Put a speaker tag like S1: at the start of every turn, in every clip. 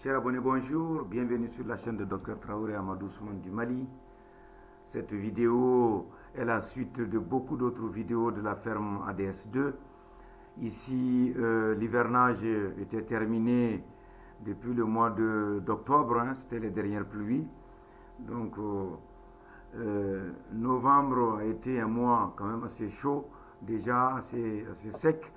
S1: Chers abonnés, bonjour, bienvenue sur la chaîne de Dr Traoré Amadou Ousmane du Mali. Cette vidéo est la suite de beaucoup d'autres vidéos de la ferme ADS2. Ici, l'hivernage était terminé depuis le mois d'octobre, c'était les dernières pluies. Donc, novembre a été un mois quand même assez chaud, déjà assez sec,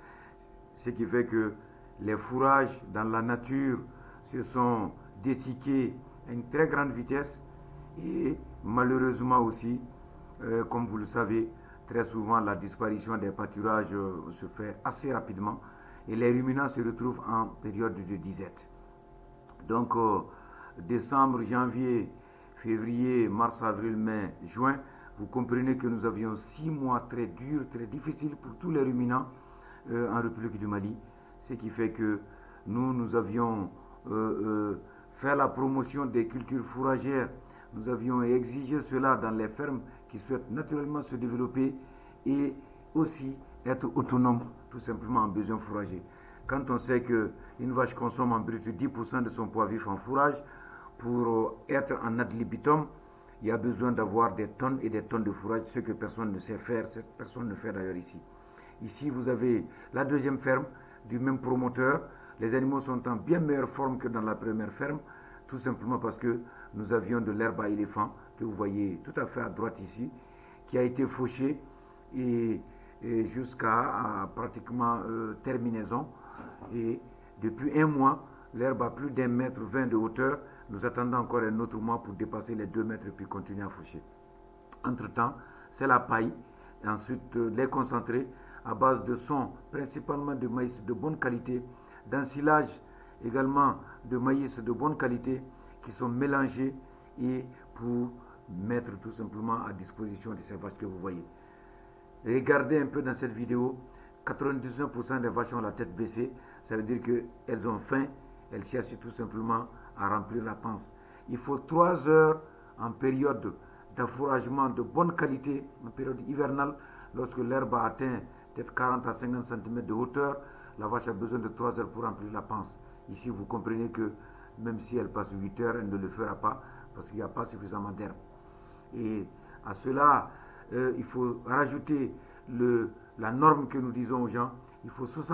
S1: ce qui fait que les fourrages dans la nature se sont dessicés à une très grande vitesse et malheureusement aussi, comme vous le savez, très souvent la disparition des pâturages se fait assez rapidement et les ruminants se retrouvent en période de disette. Donc décembre, janvier, février, mars, avril, mai, juin, vous comprenez que nous avions 6 mois très durs, très difficiles pour tous les ruminants en République du Mali, ce qui fait que nous avions fait la promotion des cultures fourragères, nous avions exigé cela dans les fermes qui souhaitent naturellement se développer et aussi être autonomes tout simplement en besoins fourragers. Quand on sait qu'une vache consomme en brut 10% de son poids vif en fourrage, pour être en ad libitum, il y a besoin d'avoir des tonnes et des tonnes de fourrage, ce que personne ne sait faire, personne ne fait d'ailleurs ici. Ici, vous avez la deuxième ferme du même promoteur. Les animaux sont en bien meilleure forme que dans la première ferme, tout simplement parce que nous avions de l'herbe à éléphant, que vous voyez tout à fait à droite ici, qui a été fauchée et jusqu'à pratiquement terminaison. Et depuis un mois, l'herbe a plus d'1,20 m de hauteur. Nous attendons encore un autre mois pour dépasser les 2 mètres et puis continuer à faucher. Entre-temps, c'est la paille. Et ensuite, les concentrés à base de son, principalement de maïs de bonne qualité, d'ensilage également de maïs de bonne qualité, qui sont mélangés et pour mettre tout simplement à disposition de ces vaches que vous voyez. Regardez un peu dans cette vidéo, 99% des vaches ont la tête baissée, ça veut dire qu'elles ont faim, elles cherchent tout simplement à remplir la panse. Il faut 3 heures en période d'affouragement de bonne qualité, en période hivernale, lorsque l'herbe a atteint peut-être 40 à 50 cm de hauteur, la vache a besoin de 3 heures pour remplir la panse. Ici, vous comprenez que même si elle passe 8 heures, elle ne le fera pas parce qu'il n'y a pas suffisamment d'herbe. Et à cela, il faut rajouter la norme que nous disons aux gens, il faut 60